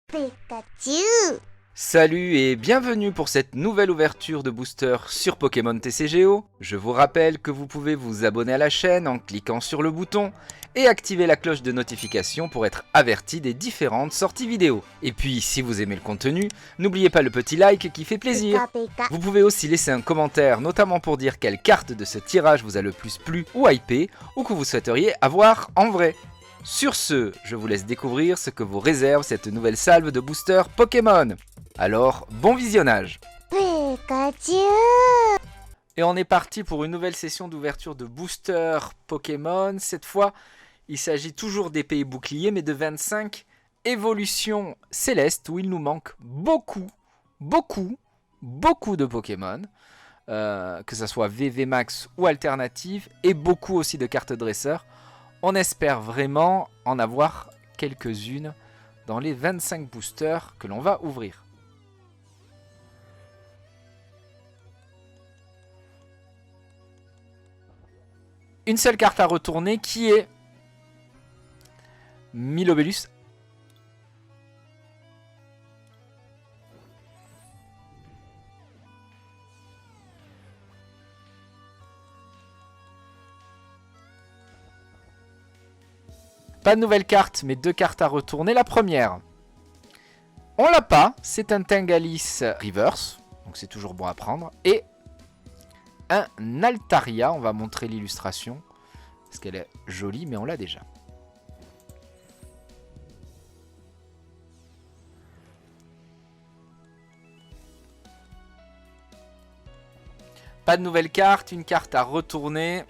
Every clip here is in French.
Pikachu. Salut et bienvenue pour cette nouvelle ouverture de booster sur Pokémon TCGO. Je vous rappelle que vous pouvez vous abonner à la chaîne en cliquant sur le bouton et activer la cloche de notification pour être averti des différentes sorties vidéo. Et puis si vous aimez le contenu, n'oubliez pas le petit like qui fait plaisir. Pika. Vous pouvez aussi laisser un commentaire, notamment pour dire quelle carte de ce tirage vous a le plus plu ou hypé, ou que vous souhaiteriez avoir en vrai. Sur ce, je vous laisse découvrir ce que vous réserve cette nouvelle salve de boosters Pokémon. Alors, bon visionnage! Pikachu. Et on est parti pour une nouvelle session d'ouverture de booster Pokémon. Cette fois, il s'agit toujours d'épée et bouclier, mais de 25 évolutions célestes où il nous manque beaucoup de Pokémon. Que ce soit VV Max ou alternative, et beaucoup aussi de cartes dresseurs. On espère vraiment en avoir quelques-unes dans les 25 boosters que l'on va ouvrir. Une seule carte à retourner qui est Milobellus. Pas de nouvelle carte, mais deux cartes à retourner. La première, on l'a pas, c'est un Tangalis Reverse, donc c'est toujours bon à prendre. Et un Altaria, on va montrer l'illustration, parce qu'elle est jolie, mais on l'a déjà. Pas de nouvelle carte, une carte à retourner.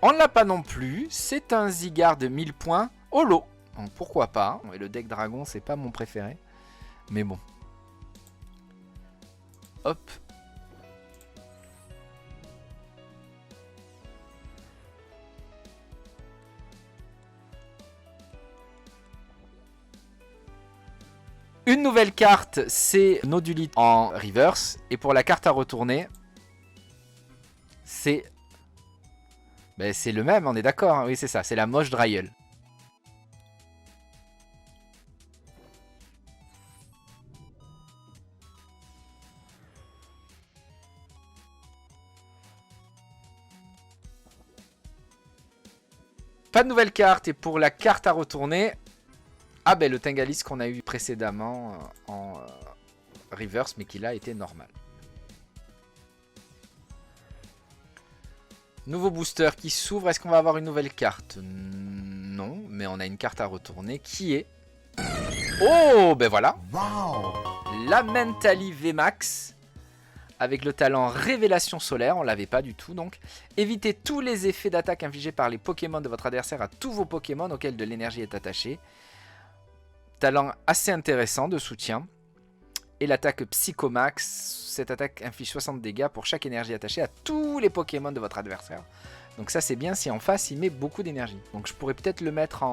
On ne l'a pas non plus, c'est un Zygarde de 1000 points holo. Donc pourquoi pas, et le deck dragon c'est pas mon préféré. Mais bon. Hop. Une nouvelle carte, c'est Nodulite en reverse. Et pour la carte à retourner, c'est... Ben, c'est le même, on est d'accord, hein. Oui, c'est ça, c'est la Moche Dryel. Pas de nouvelle carte, et pour la carte à retourner... Ah ben le Tangalis qu'on a eu précédemment en reverse, mais qui là était normal. Nouveau booster qui s'ouvre. Est-ce qu'on va avoir une nouvelle carte? Non, mais on a une carte à retourner qui est... Oh, ben voilà. Wow. La Mentally VMAX. Avec le talent Révélation Solaire, on l'avait pas du tout donc. Évitez tous les effets d'attaque infligés par les Pokémon de votre adversaire à tous vos Pokémon auxquels de l'énergie est attachée. Talent assez intéressant de soutien. Et l'attaque Psychomax, cette attaque inflige 60 dégâts pour chaque énergie attachée à tous les Pokémon de votre adversaire. Donc ça c'est bien si en face il met beaucoup d'énergie. Donc je pourrais peut-être le mettre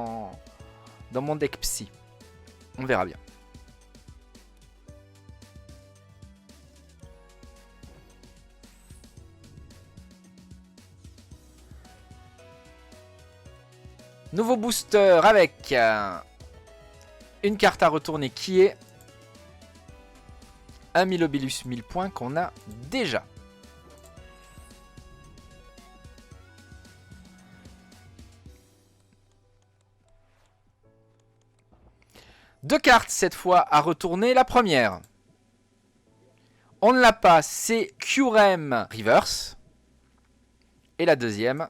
dans mon deck Psy. On verra bien. Nouveau booster avec une carte à retourner qui est un Milobellus 1000 points qu'on a déjà. Deux cartes cette fois à retourner. La première, on ne l'a pas, c'est Kyurem Reverse. Et la deuxième,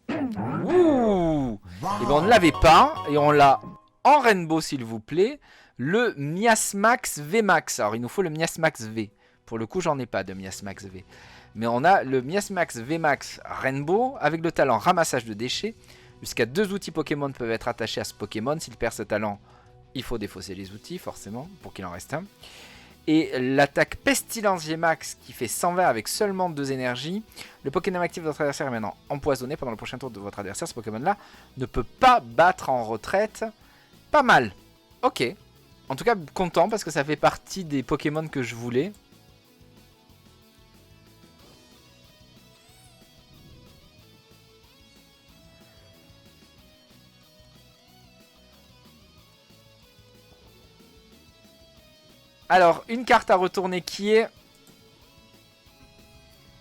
ouh, et ben on ne l'avait pas et on l'a en Rainbow s'il vous plaît. Le Miasmax VMAX. Alors il nous faut le Miasmax V. Pour le coup j'en ai pas de Miasmax V. Mais on a le Miasmax VMAX Rainbow avec le talent ramassage de déchets. Jusqu'à 2 outils Pokémon peuvent être attachés à ce Pokémon. S'il perd ce talent, il faut défausser les outils forcément pour qu'il en reste un. Et l'attaque Pestilence VMAX qui fait 120 avec seulement 2 énergies. Le Pokémon actif de votre adversaire est maintenant empoisonné pendant le prochain tour de votre adversaire. Ce Pokémon là ne peut pas battre en retraite. Pas mal. Ok. En tout cas, content parce que ça fait partie des Pokémon que je voulais. Alors, une carte à retourner qui est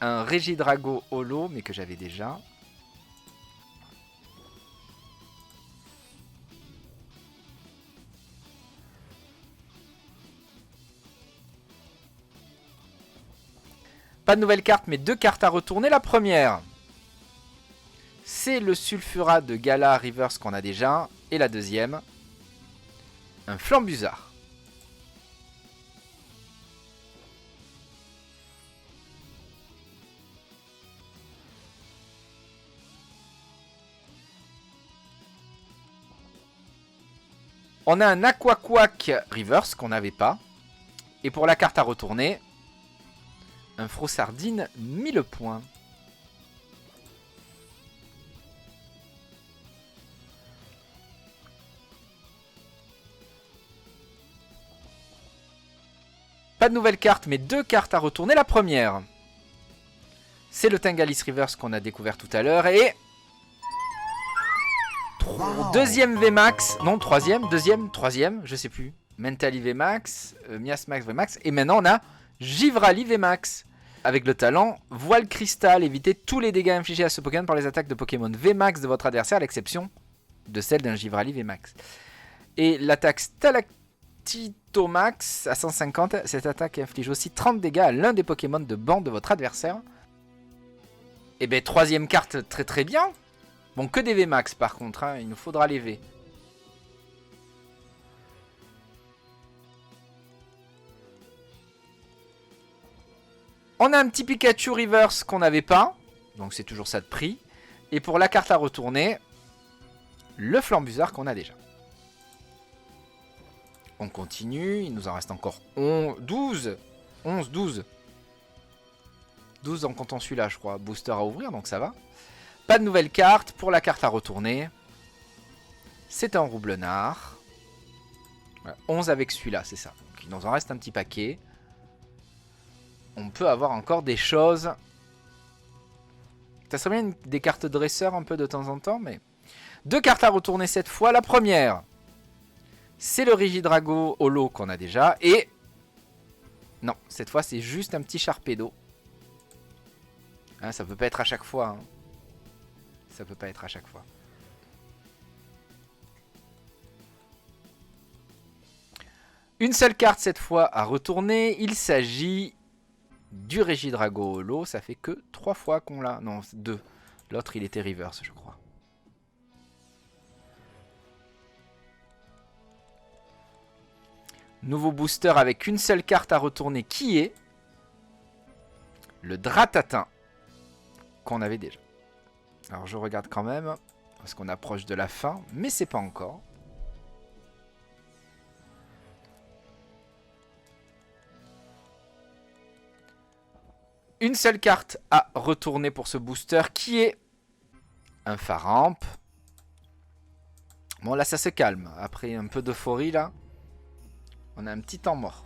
un Regidrago Holo, mais que j'avais déjà. Pas de nouvelle carte, mais 2 cartes à retourner. La première, c'est le Sulfurat de Gala Reverse qu'on a déjà. Et la deuxième, un Flambusard. On a un Aquaquack Reverse qu'on n'avait pas. Et pour la carte à retourner, un Froussardine 1000 points. Pas de nouvelle carte, mais 2 cartes à retourner. La première, c'est le Tingalis Reverse qu'on a découvert tout à l'heure. Et deuxième VMAX, non troisième, deuxième, troisième, je sais plus. Mentally VMAX, Miasmax VMAX. Et maintenant on a Givrali VMAX. Avec le talent Voile Cristal, évitez tous les dégâts infligés à ce Pokémon par les attaques de Pokémon VMAX de votre adversaire, à l'exception de celle d'un Givrali VMAX. Et l'attaque Stalactitomax à 150, cette attaque inflige aussi 30 dégâts à l'un des Pokémon de banc de votre adversaire. Et bien troisième carte, très très bien. Bon, que des VMAX par contre, hein, il nous faudra les V. On a un petit Pikachu Reverse qu'on n'avait pas. Donc c'est toujours ça de prix. Et pour la carte à retourner, le Flambusard qu'on a déjà. On continue. Il nous en reste encore 12. 11, 12. 12 en comptant celui-là, je crois. Booster à ouvrir, donc ça va. Pas de nouvelle carte. Pour la carte à retourner, c'est un Roublenard. Voilà, 11 avec celui-là, c'est ça. Donc il nous en reste un petit paquet. On peut avoir encore des choses. Ça serait bien des cartes dresseurs un peu de temps en temps, mais... 2 cartes à retourner cette fois. La première, c'est le Regidrago Holo qu'on a déjà. Et... non, cette fois c'est juste un petit Sharpedo. Hein, ça peut pas être à chaque fois. Hein. Ça peut pas être à chaque fois. Une seule carte cette fois à retourner. Il s'agit... du Regidrago Holo, ça fait que 3 fois qu'on l'a. Non, 2. L'autre, il était reverse, je crois. Nouveau booster avec une seule carte à retourner qui est le Dratatin qu'on avait déjà. Alors, je regarde quand même parce qu'on approche de la fin, mais c'est pas encore. Une seule carte à retourner pour ce booster qui est un Faramp. Bon là ça se calme. Après un peu d'euphorie là. On a un petit temps mort.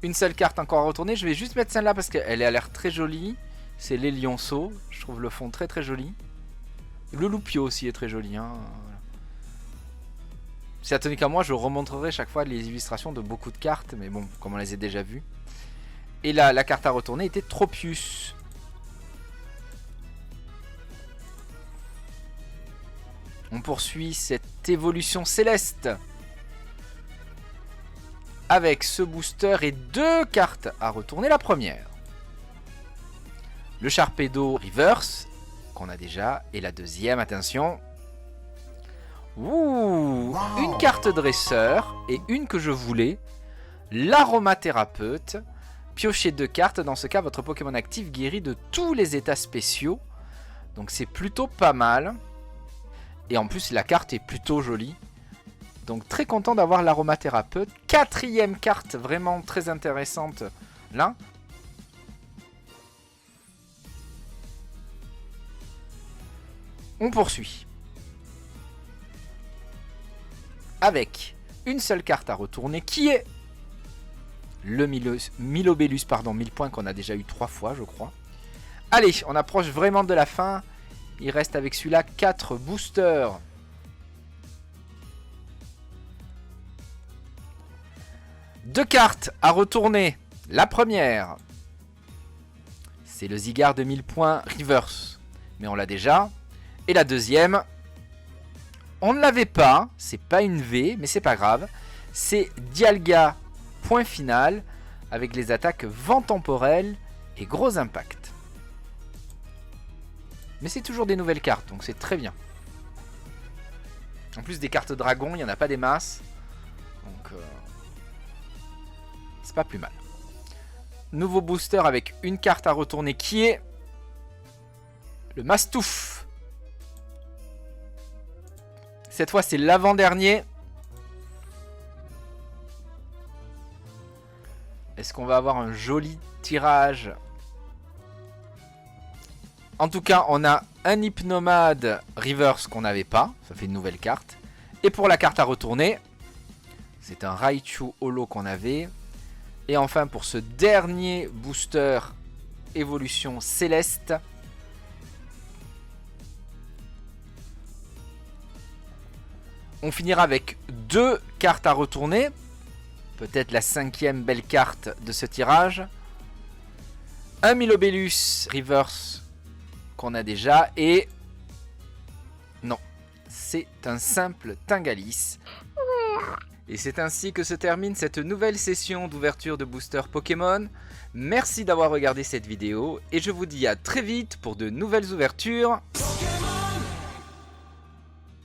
Une seule carte encore à retourner. Je vais juste mettre celle-là parce qu'elle a l'air très jolie. C'est les lionceaux. Je trouve le fond très très joli. Le Loupio aussi est très joli. Hein. Si ça tenait qu'à moi, je remontrerai chaque fois les illustrations de beaucoup de cartes. Mais bon, comme on les a déjà vues. Et là, la carte à retourner était Tropius. On poursuit cette évolution céleste. Avec ce booster et 2 cartes à retourner. La première, le Sharpedo Reverse, qu'on a déjà. Et la deuxième, attention... ouh, wow. Une carte dresseur et une que je voulais, l'aromathérapeute. Piochez 2 cartes, dans ce cas votre Pokémon actif guérit de tous les états spéciaux. Donc c'est plutôt pas mal. Et en plus la carte est plutôt jolie. Donc très content d'avoir l'aromathérapeute. 4e carte vraiment très intéressante là. On poursuit. Avec une seule carte à retourner qui est le Milobellus, pardon, 1000 points qu'on a déjà eu 3 fois je crois. Allez, on approche vraiment de la fin. Il reste avec celui-là 4 boosters. 2 cartes à retourner. La première, c'est le Zygarde de 1000 points reverse, mais on l'a déjà. Et la deuxième, on ne l'avait pas, c'est pas une V, mais c'est pas grave. C'est Dialga, point final, avec les attaques vent temporel et gros impact. Mais c'est toujours des nouvelles cartes, donc c'est très bien. En plus des cartes dragon, il n'y en a pas des masses. Donc c'est pas plus mal. Nouveau booster avec une carte à retourner qui est le Mastouf. Cette fois c'est l'avant-dernier. Est-ce qu'on va avoir un joli tirage? En tout cas, on a un Hypnomade Reverse qu'on n'avait pas. Ça fait une nouvelle carte. Et pour la carte à retourner, c'est un Raichu Holo qu'on avait. Et enfin, pour ce dernier booster évolution céleste, on finira avec 2 cartes à retourner. Peut-être la 5e belle carte de ce tirage. Un Milobellus Reverse qu'on a déjà. Et non, c'est un simple Tingalis. Et c'est ainsi que se termine cette nouvelle session d'ouverture de booster Pokémon. Merci d'avoir regardé cette vidéo et je vous dis à très vite pour de nouvelles ouvertures.